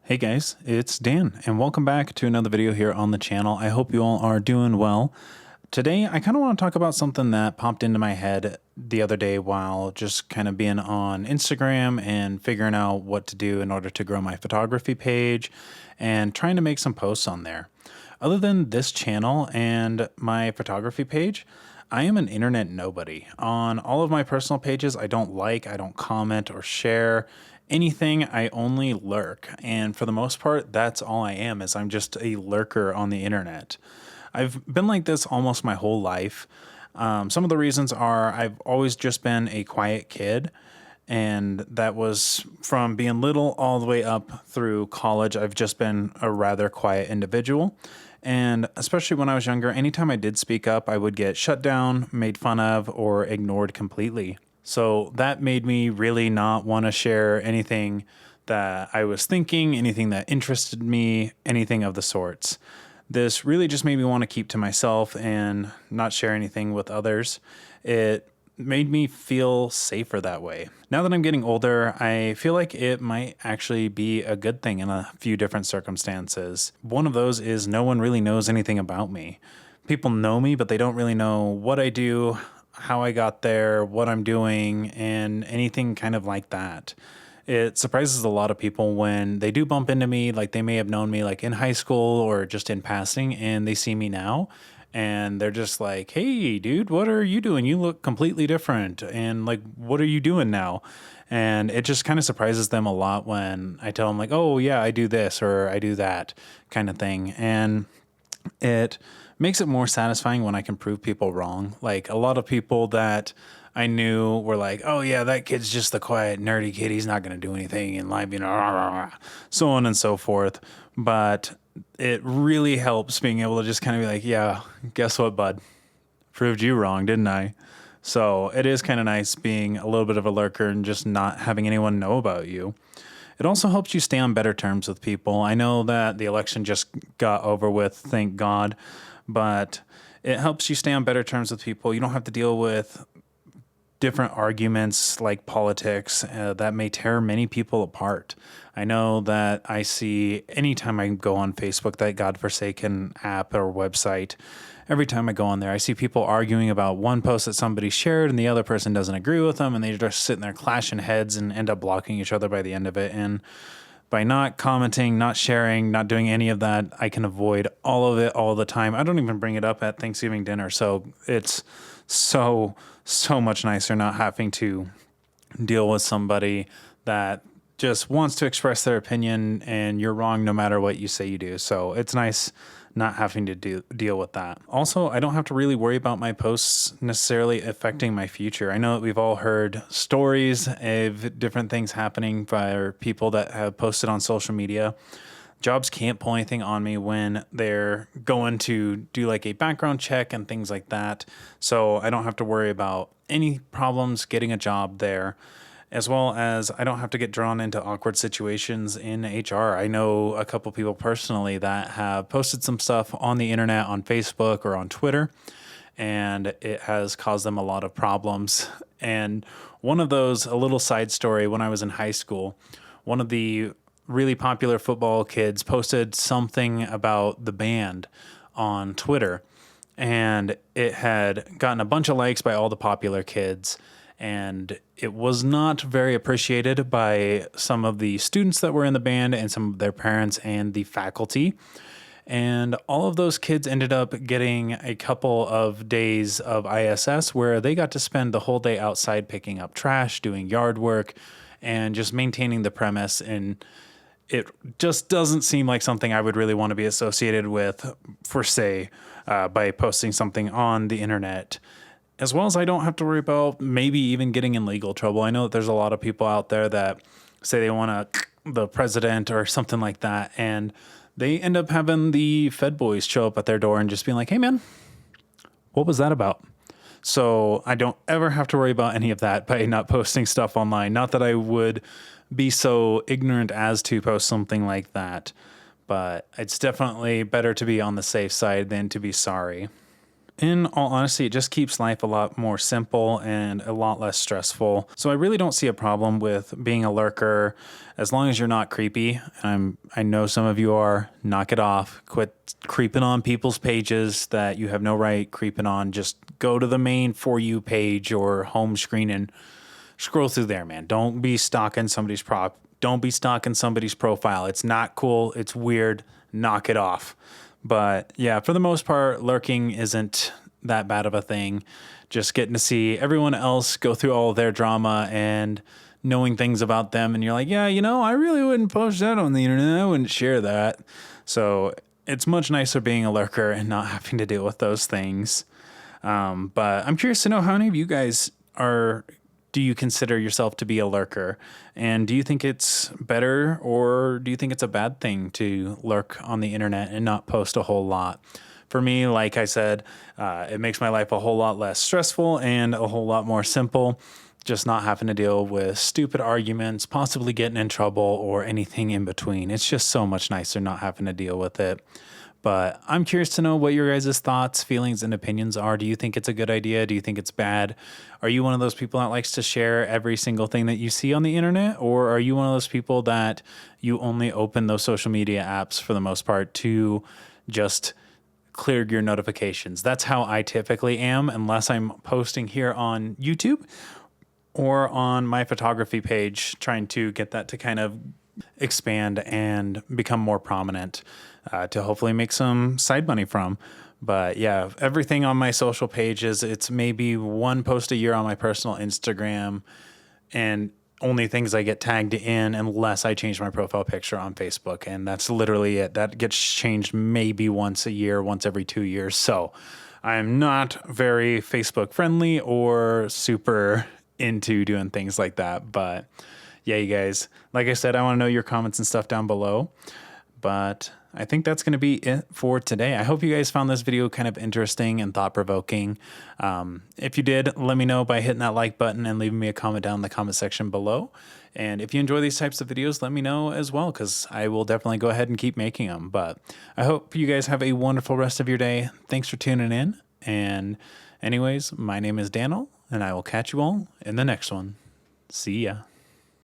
Hey guys, it's Dan, and welcome back to another video here on the channel. I hope you all are doing well. Today, I kind of want to talk about something that popped into my head the other day while just kind of being on Instagram and figuring out what to do in order to grow my photography page and trying to make some posts on there. Other than this channel and my photography page, I am an internet nobody. On all of my personal pages, I don't comment or share anything. I only lurk. And for the most part, that's all I am, is I'm just a lurker on the internet. I've been like this almost my whole life. Some of the reasons are I've always just been a quiet kid. And that was from being little all the way up through college. I've just been a rather quiet individual. And especially when I was younger, anytime I did speak up, I would get shut down, made fun of, or ignored completely. So that made me really not want to share anything that I was thinking, anything that interested me, anything of the sorts. This really just made me want to keep to myself and not share anything with others. It made me feel safer that way. Now that I'm getting older, I feel like it might actually be a good thing in a few different circumstances. One of those is no one really knows anything about me. People know me, but they don't really know what I do, how I got there, what I'm doing, and anything kind of like that. It surprises a lot of people when they do bump into me, like they may have known me like in high school or just in passing, and they see me now and they're just like, "Hey dude, what are you doing? You look completely different. And like, what are you doing now?" And it just kind of surprises them a lot when I tell them like, "Oh yeah, I do this or I do that," kind of thing. And it makes it more satisfying when I can prove people wrong. Like a lot of people that I knew were like, "Oh yeah, that kid's just the quiet, nerdy kid. He's not going to do anything in life, you know, rah, rah, rah," so on and so forth. But it really helps being able to just kind of be like, "Yeah, guess what, bud? Proved you wrong, didn't I?" So it is kind of nice being a little bit of a lurker and just not having anyone know about you. It also helps you stay on better terms with people. I know that the election just got over with, thank God, but it helps you stay on better terms with people. You don't have to deal with different arguments like politics that may tear many people apart. I know that I see anytime I go on Facebook, that godforsaken app or website, every time I go on there, I see people arguing about one post that somebody shared and the other person doesn't agree with them, and they're just sitting there clashing heads and end up blocking each other by the end of it. And by not commenting, not sharing, not doing any of that, I can avoid all of it all the time. I don't even bring it up at Thanksgiving dinner. So it's so much nicer not having to deal with somebody that just wants to express their opinion and you're wrong no matter what you say you do. So it's nice not having to deal with that. Also, I don't have to really worry about my posts necessarily affecting my future. I know that we've all heard stories of different things happening by people that have posted on social media. Jobs can't pull anything on me when they're going to do like a background check and things like that. So I don't have to worry about any problems getting a job there, as well as I don't have to get drawn into awkward situations in HR. I know a couple people personally that have posted some stuff on the internet, on Facebook or on Twitter, and it has caused them a lot of problems. And one of those, a little side story, when I was in high school, one of the really popular football kids posted something about the band on Twitter, and it had gotten a bunch of likes by all the popular kids, and it was not very appreciated by some of the students that were in the band and some of their parents and the faculty. And all of those kids ended up getting a couple of days of ISS where they got to spend the whole day outside picking up trash, doing yard work, and just maintaining the premise. And it just doesn't seem like something I would really want to be associated with, for say, by posting something on the internet. As well as I don't have to worry about maybe even getting in legal trouble. I know that there's a lot of people out there that say they want to the president or something like that, and they end up having the Fed boys show up at their door and just being like, "Hey man, what was that about?" So I don't ever have to worry about any of that by not posting stuff online. Not that I would be so ignorant as to post something like that, but it's definitely better to be on the safe side than to be sorry. In all honesty, it just keeps life a lot more simple and a lot less stressful. So I really don't see a problem with being a lurker as long as you're not creepy. I know some of you are. Knock it off. Quit creeping on people's pages that you have no right creeping on. Just go to the main For You page or home screen and scroll through there, man. Don't be stalking somebody's Don't be stalking somebody's profile. It's not cool. It's weird. Knock it off. But yeah, for the most part, lurking isn't that bad of a thing. Just getting to see everyone else go through all their drama and knowing things about them. And you're like, yeah, I really wouldn't post that on the internet. I wouldn't share that. So it's much nicer being a lurker and not having to deal with those things. But I'm curious to know how many of you guys do you consider yourself to be a lurker? And do you think it's better or do you think it's a bad thing to lurk on the internet and not post a whole lot? For me, like I said, it makes my life a whole lot less stressful and a whole lot more simple. Just not having to deal with stupid arguments, possibly getting in trouble or anything in between. It's just so much nicer not having to deal with it. But I'm curious to know what your guys' thoughts, feelings, and opinions are. Do you think it's a good idea? Do you think it's bad? Are you one of those people that likes to share every single thing that you see on the internet? Or are you one of those people that you only open those social media apps for the most part to just clear your notifications? That's how I typically am, unless I'm posting here on YouTube or on my photography page, trying to get that to kind of expand and become more prominent to hopefully make some side money from. But yeah, everything on my social pages, it's maybe one post a year on my personal Instagram and only things I get tagged in unless I change my profile picture on Facebook. And that's literally it. That gets changed maybe once a year, once every 2 years. So I'm not very Facebook friendly or super into doing things like that. But yeah, you guys, like I said, I want to know your comments and stuff down below. But I think that's going to be it for today. I hope you guys found this video kind of interesting and thought-provoking. If you did, let me know by hitting that like button and leaving me a comment down in the comment section below. And if you enjoy these types of videos, let me know as well, because I will definitely go ahead and keep making them. But I hope you guys have a wonderful rest of your day. Thanks for tuning in. And anyways, my name is Daniel, and I will catch you all in the next one. See ya.